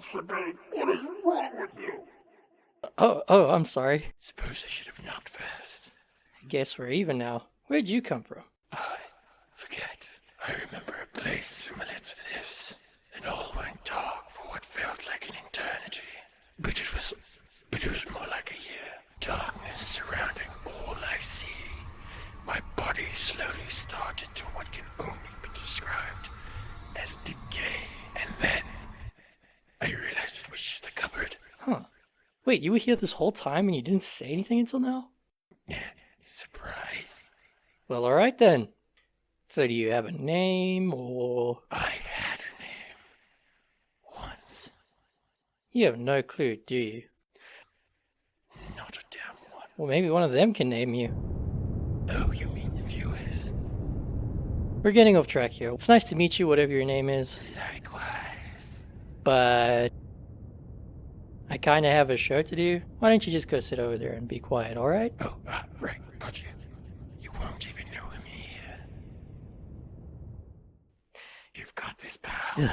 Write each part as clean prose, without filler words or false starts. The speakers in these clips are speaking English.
masturbate. What is wrong with you? Oh, I'm sorry. Suppose I should have knocked first. Guess we're even now. Where'd you come from? I forget. I remember a place similar to this. And all went dark for what felt like an eternity. But it was more like a year. Darkness surrounding all I see. My body slowly started to what can only be described as decay. And then I realized it was just a cupboard. Huh. Wait, you were here this whole time and you didn't say anything until now? Surprise. Well, alright then. So do you have a name, or... I had a name. Once. You have no clue, do you? Not a damn one. Well, maybe one of them can name you. Oh, you mean the viewers? We're getting off track here. It's nice to meet you, whatever your name is. Likewise. But... I kinda have a show to do. Why don't you just go sit over there and be quiet, alright? Oh, right. Got you. You won't even know I'm here. You've got this, pal.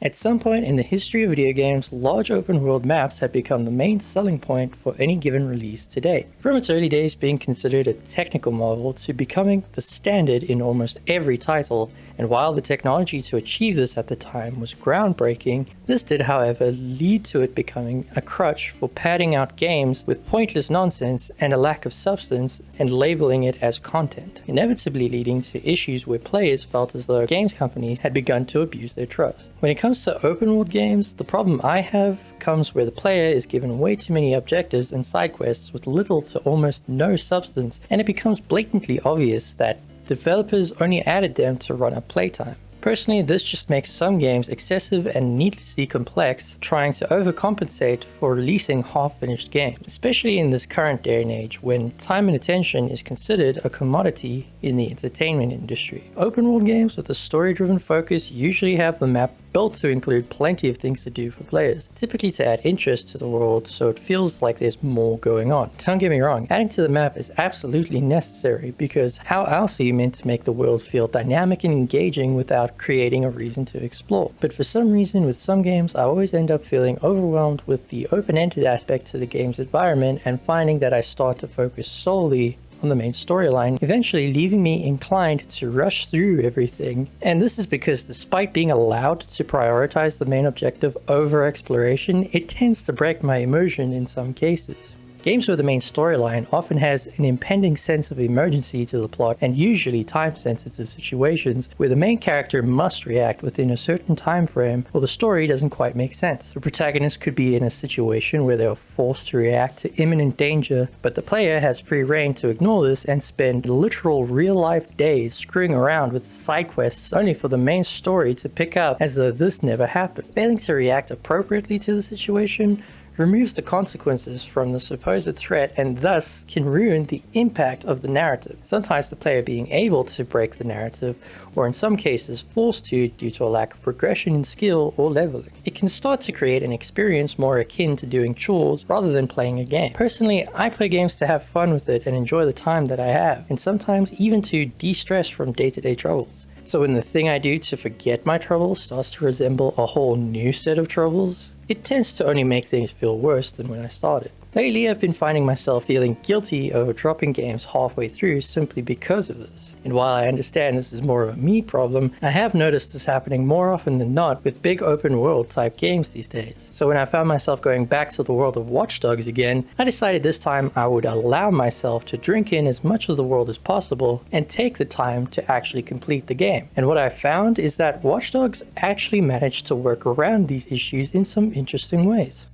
At some point in the history of video games, large open world maps had become the main selling point for any given release today. From its early days being considered a technical marvel to becoming the standard in almost every title, and while the technology to achieve this at the time was groundbreaking, this did however lead to it becoming a crutch for padding out games with pointless nonsense and a lack of substance and labeling it as content, inevitably leading to issues where players felt as though games companies had begun to abuse their trust. When it comes to open world games, the problem I have comes where the player is given way too many objectives and side quests with little to almost no substance, and it becomes blatantly obvious that developers only added them to run up playtime. Personally, this just makes some games excessive and needlessly complex, trying to overcompensate for releasing half-finished games, especially in this current day and age when time and attention is considered a commodity in the entertainment industry. Open world games with a story-driven focus usually have the map built to include plenty of things to do for players, typically to add interest to the world so it feels like there's more going on. Don't get me wrong, adding to the map is absolutely necessary, because how else are you meant to make the world feel dynamic and engaging without creating a reason to explore? But for some reason with some games I always end up feeling overwhelmed with the open-ended aspect to the game's environment and finding that I start to focus solely on the main storyline, eventually leaving me inclined to rush through everything. And this is because despite being allowed to prioritize the main objective over exploration, it tends to break my immersion in some cases. Games where the main storyline often has an impending sense of emergency to the plot, and usually time-sensitive situations where the main character must react within a certain time frame or the story doesn't quite make sense. The protagonist could be in a situation where they are forced to react to imminent danger, but the player has free reign to ignore this and spend literal real-life days screwing around with side quests only for the main story to pick up as though this never happened. Failing to react appropriately to the situation removes the consequences from the supposed threat and thus can ruin the impact of the narrative, sometimes the player being able to break the narrative, or in some cases forced to due to a lack of progression in skill or leveling. It can start to create an experience more akin to doing chores rather than playing a game. Personally, I play games to have fun with it and enjoy the time that I have, and sometimes even to de-stress from day-to-day troubles. So when the thing I do to forget my troubles starts to resemble a whole new set of troubles, it tends to only make things feel worse than when I started. Lately, I've been finding myself feeling guilty over dropping games halfway through simply because of this. And while I understand this is more of a me problem, I have noticed this happening more often than not with big open world type games these days. So when I found myself going back to the world of Watch Dogs again, I decided this time I would allow myself to drink in as much of the world as possible and take the time to actually complete the game. And what I found is that Watch Dogs actually managed to work around these issues in some interesting ways.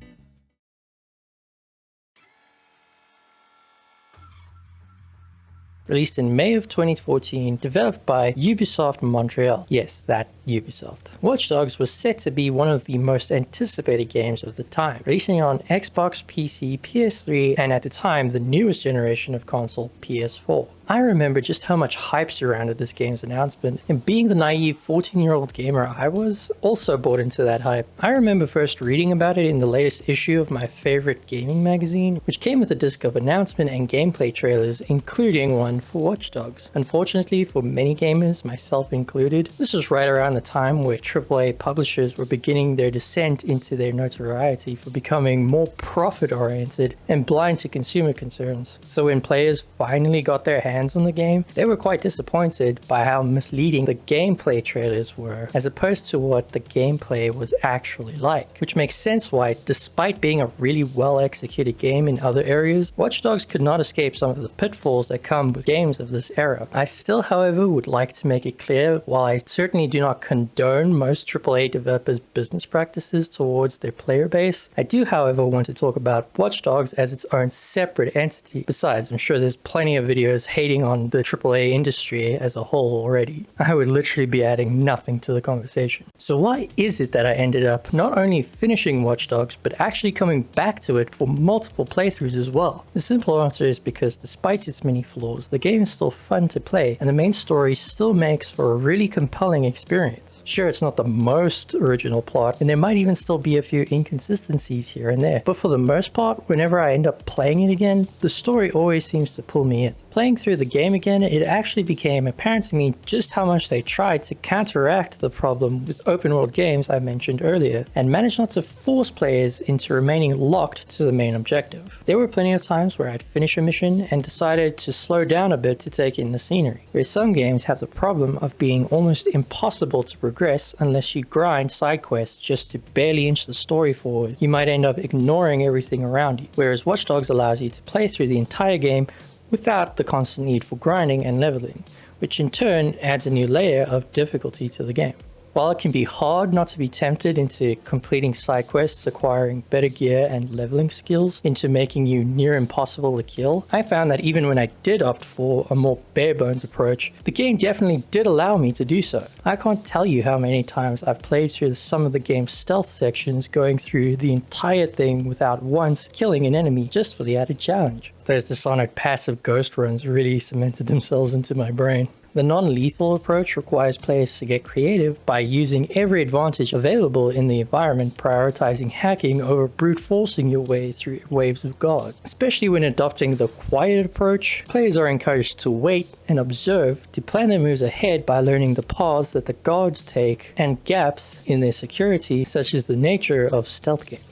Released in May of 2014, developed by Ubisoft Montreal. Yes, that Ubisoft. Watch Dogs was set to be one of the most anticipated games of the time, releasing on Xbox, PC, PS3, and at the time the newest generation of console, PS4. I remember just how much hype surrounded this game's announcement, and being the naive 14-year-old gamer I was, also bought into that hype. I remember first reading about it in the latest issue of my favorite gaming magazine, which came with a disc of announcement and gameplay trailers, including one for Watch Dogs. Unfortunately for many gamers, myself included, this was right around the time where AAA publishers were beginning their descent into their notoriety for becoming more profit-oriented and blind to consumer concerns. So when players finally got their hands on the game, they were quite disappointed by how misleading the gameplay trailers were, as opposed to what the gameplay was actually like. Which makes sense why, despite being a really well executed game in other areas, Watch Dogs could not escape some of the pitfalls that come with games of this era. I still, however, would like to make it clear, while I certainly do not condone most AAA developers' business practices towards their player base, I do, however, want to talk about Watch Dogs as its own separate entity. Besides, I'm sure there's plenty of videos hating on the AAA industry as a whole already. I would literally be adding nothing to the conversation. So why is it that I ended up not only finishing Watch Dogs, but actually coming back to it for multiple playthroughs as well? The simple answer is because despite its many flaws, the game is still fun to play, and the main story still makes for a really compelling experience. Sure, it's not the most original plot, and there might even still be a few inconsistencies here and there, but for the most part, whenever I end up playing it again, the story always seems to pull me in. Playing through the game again, it actually became apparent to me just how much they tried to counteract the problem with open world games I mentioned earlier, and managed not to force players into remaining locked to the main objective. There were plenty of times where I'd finish a mission and decided to slow down a bit to take in the scenery, where some games have the problem of being almost impossible to progress unless you grind side quests just to barely inch the story forward. You might end up ignoring everything around you, whereas Watch Dogs allows you to play through the entire game without the constant need for grinding and leveling, which in turn adds a new layer of difficulty to the game. While it can be hard not to be tempted into completing side quests, acquiring better gear and leveling skills into making you near impossible to kill, I found that even when I did opt for a more bare bones approach, the game definitely did allow me to do so. I can't tell you how many times I've played through some of the game's stealth sections, going through the entire thing without once killing an enemy just for the added challenge. Those Dishonored passive ghost runs really cemented themselves into my brain. The non-lethal approach requires players to get creative by using every advantage available in the environment, prioritizing hacking over brute forcing your way through waves of guards. Especially when adopting the quiet approach, players are encouraged to wait and observe, to plan their moves ahead by learning the paths that the guards take and gaps in their security, such as the nature of stealth games.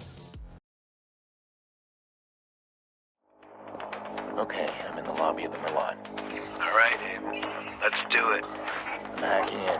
Okay, I'm in the lobby of the Milan. All right, let's do it. I'm hacking in.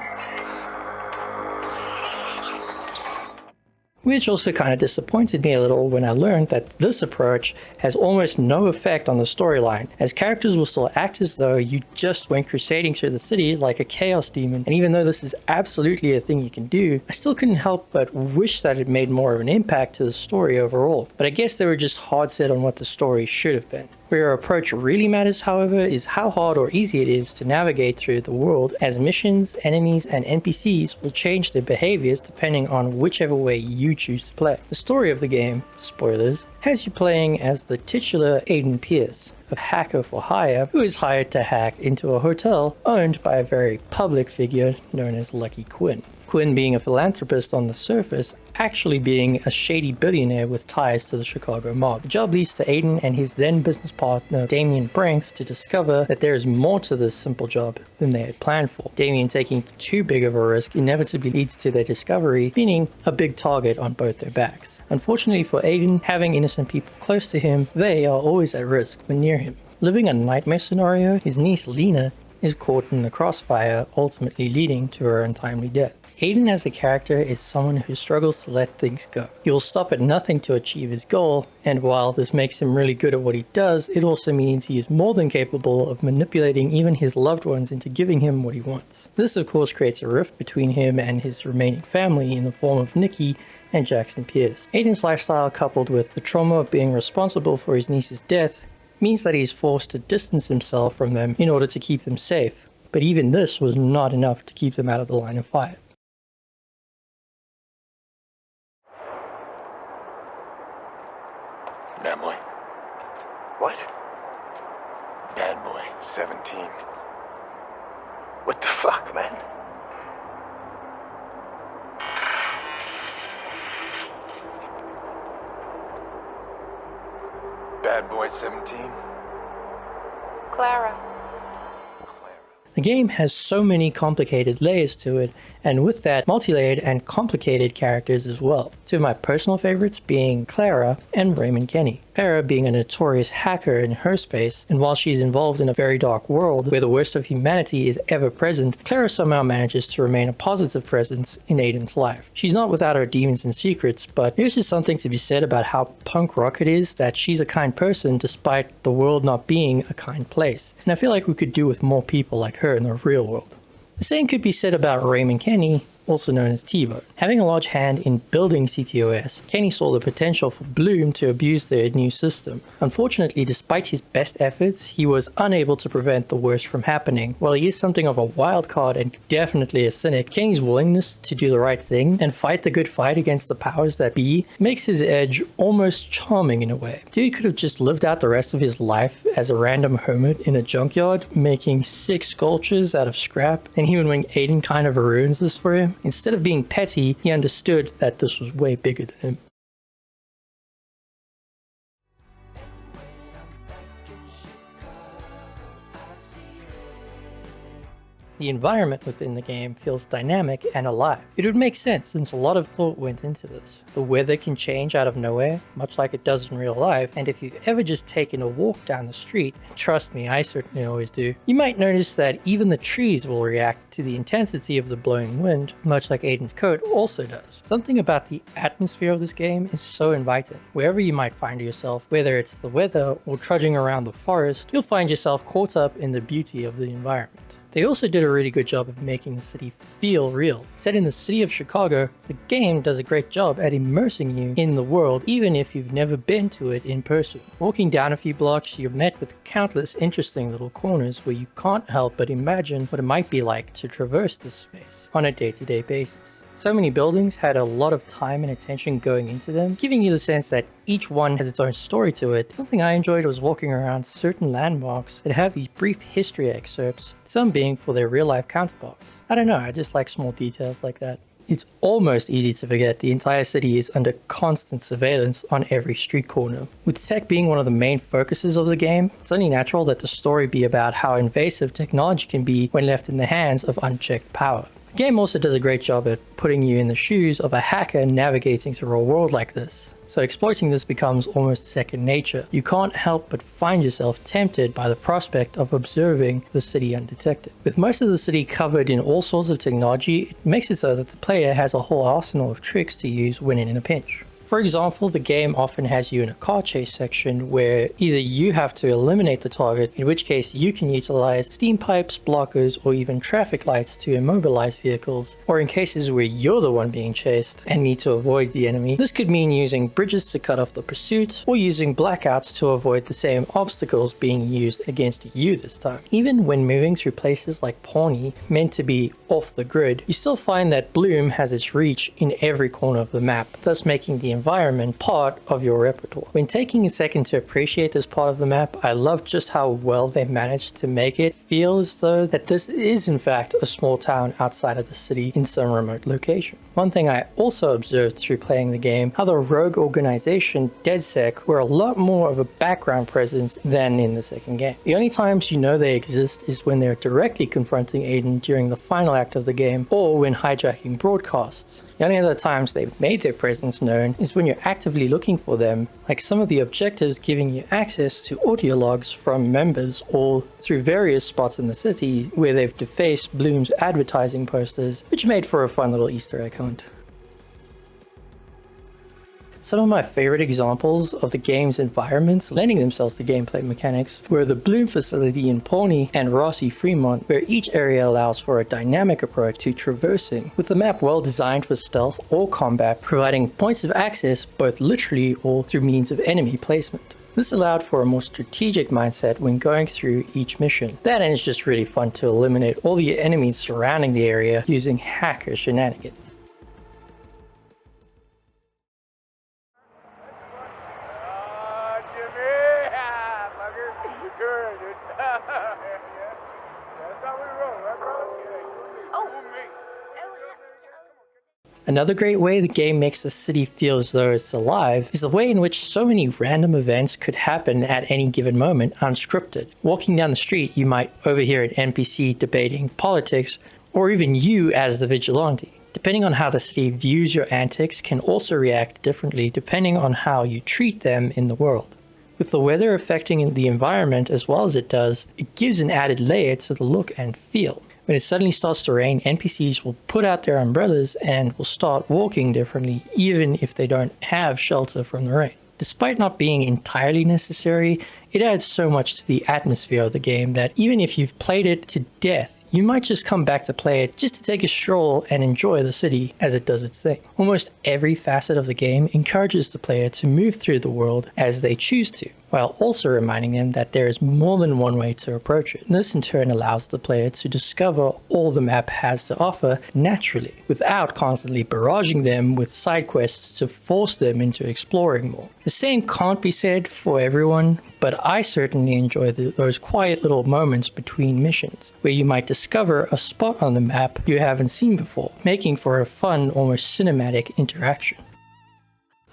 Which also kind of disappointed me a little when I learned that this approach has almost no effect on the storyline, as characters will still act as though you just went crusading through the city like a chaos demon. And even though this is absolutely a thing you can do, I still couldn't help but wish that it made more of an impact to the story overall. But I guess they were just hard set on what the story should have been. Where your approach really matters, however, is how hard or easy it is to navigate through the world, as missions, enemies, and NPCs will change their behaviors depending on whichever way you choose to play. The story of the game, spoilers, has you playing as the titular Aiden Pierce, a hacker for hire who is hired to hack into a hotel owned by a very public figure known as Lucky Quinn. Quinn being a philanthropist on the surface, actually being a shady billionaire with ties to the Chicago mob. The job leads to Aiden and his then business partner Damien Branks to discover that there is more to this simple job than they had planned for. Damien taking too big of a risk inevitably leads to their discovery, meaning a big target on both their backs. Unfortunately for Aiden, having innocent people close to him, they are always at risk when near him. Living a nightmare scenario, his niece Lena is caught in the crossfire, ultimately leading to her untimely death. Aiden as a character is someone who struggles to let things go. He will stop at nothing to achieve his goal, and while this makes him really good at what he does, it also means he is more than capable of manipulating even his loved ones into giving him what he wants. This of course creates a rift between him and his remaining family in the form of Nikki and Jackson Pierce. Aiden's lifestyle, coupled with the trauma of being responsible for his niece's death, means that he is forced to distance himself from them in order to keep them safe, but even this was not enough to keep them out of the line of fire. That boy. What? Bad boy, 17. What the fuck, man? Bad boy, 17. Clara. The game has so many complicated layers to it, and with that, multi-layered and complicated characters as well. Two of my personal favorites being Clara and Raymond Kenny. Clara being a notorious hacker in her space, and while she's involved in a very dark world where the worst of humanity is ever present, Clara somehow manages to remain a positive presence in Aiden's life. She's not without her demons and secrets, but there's just something to be said about how punk rock it is that she's a kind person despite the world not being a kind place. And I feel like we could do with more people like her in the real world. The same could be said about Raymond Kenny, also known as T-Bone. Having a large hand in building CTOS, Kenny saw the potential for Bloom to abuse their new system. Unfortunately, despite his best efforts, he was unable to prevent the worst from happening. While he is something of a wild card and definitely a cynic, Kenny's willingness to do the right thing and fight the good fight against the powers that be makes his edge almost charming in a way. Dude could have just lived out the rest of his life as a random hermit in a junkyard, making 6 sculptures out of scrap, and even when Aiden kind of ruins this for him, instead of being petty, he understood that this was way bigger than him. The environment within the game feels dynamic and alive. It would make sense since a lot of thought went into this. The weather can change out of nowhere, much like it does in real life, and if you've ever just taken a walk down the street, and trust me, I certainly always do, you might notice that even the trees will react to the intensity of the blowing wind, much like Aiden's coat also does. Something about the atmosphere of this game is so inviting. Wherever you might find yourself, whether it's the weather or trudging around the forest, you'll find yourself caught up in the beauty of the environment. They also did a really good job of making the city feel real. Set in the city of Chicago, the game does a great job at immersing you in the world even if you've never been to it in person. Walking down a few blocks, you're met with countless interesting little corners where you can't help but imagine what it might be like to traverse this space on a day-to-day basis. So many buildings had a lot of time and attention going into them, giving you the sense that each one has its own story to it. Something I enjoyed was walking around certain landmarks that have these brief history excerpts, some being for their real-life counterparts. I don't know, I just like small details like that. It's almost easy to forget the entire city is under constant surveillance on every street corner. With tech being one of the main focuses of the game, it's only natural that the story be about how invasive technology can be when left in the hands of unchecked power. The game also does a great job at putting you in the shoes of a hacker navigating through a world like this. So exploiting this becomes almost second nature. You can't help but find yourself tempted by the prospect of observing the city undetected. With most of the city covered in all sorts of technology, it makes it so that the player has a whole arsenal of tricks to use when in a pinch. For example, the game often has you in a car chase section where either you have to eliminate the target, in which case you can utilize steam pipes, blockers, or even traffic lights to immobilize vehicles, or in cases where you're the one being chased and need to avoid the enemy. This could mean using bridges to cut off the pursuit, or using blackouts to avoid the same obstacles being used against you this time. Even when moving through places like Pawnee, meant to be off the grid, you still find that Bloom has its reach in every corner of the map, thus making the environment part of your repertoire. When taking a second to appreciate this part of the map, I love just how well they managed to make it feel as though that this is in fact a small town outside of the city in some remote location. One thing I also observed through playing the game, how the rogue organization DedSec were a lot more of a background presence than in the second game. The only times you know they exist is when they're directly confronting Aiden during the final act of the game, or when hijacking broadcasts. The only other times they've made their presence known is when you're actively looking for them, like some of the objectives giving you access to audio logs from members, or through various spots in the city where they've defaced Bloom's advertising posters, which made for a fun little Easter egg hunt. Some of my favorite examples of the game's environments lending themselves to gameplay mechanics were the Bloom facility in Pawnee and Rossi Fremont, where each area allows for a dynamic approach to traversing, with the map well designed for stealth or combat, providing points of access both literally or through means of enemy placement. This allowed for a more strategic mindset when going through each mission. That and it's just really fun to eliminate all the enemies surrounding the area using hacker shenanigans. Another great way the game makes the city feel as though it's alive is the way in which so many random events could happen at any given moment unscripted. Walking down the street, you might overhear an NPC debating politics, or even you as the vigilante. Depending on how the city views your antics can also react differently depending on how you treat them in the world. With the weather affecting the environment as well as it does, it gives an added layer to the look and feel. When it suddenly starts to rain, NPCs will put out their umbrellas and will start walking differently even if they don't have shelter from the rain. Despite not being entirely necessary, it adds so much to the atmosphere of the game that even if you've played it to death, you might just come back to play it just to take a stroll and enjoy the city as it does its thing. Almost every facet of the game encourages the player to move through the world as they choose to, while also reminding them that there is more than one way to approach it. This in turn allows the player to discover all the map has to offer naturally, without constantly barraging them with side quests to force them into exploring more. The same can't be said for everyone, but I certainly enjoy those quiet little moments between missions, where you might discover a spot on the map you haven't seen before, making for a fun, almost cinematic interaction.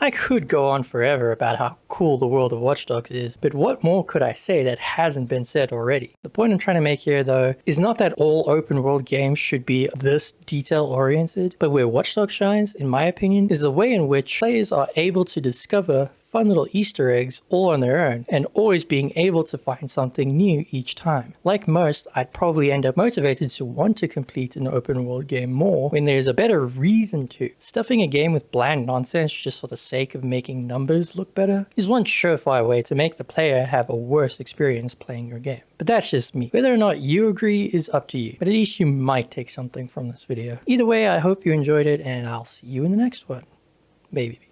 I could go on forever about how cool the world of Watch Dogs is, but what more could I say that hasn't been said already? The point I'm trying to make here though is not that all open world games should be this detail oriented, but where Watch Dogs shines, in my opinion, is the way in which players are able to discover fun little Easter eggs all on their own, and always being able to find something new each time. Like most, I'd probably end up motivated to want to complete an open world game more when there's a better reason to. Stuffing a game with bland nonsense just for the sake of making numbers look better is one surefire way to make the player have a worse experience playing your game. But that's just me. Whether or not you agree is up to you, but at least you might take something from this video. Either way, I hope you enjoyed it, and I'll see you in the next one. Maybe.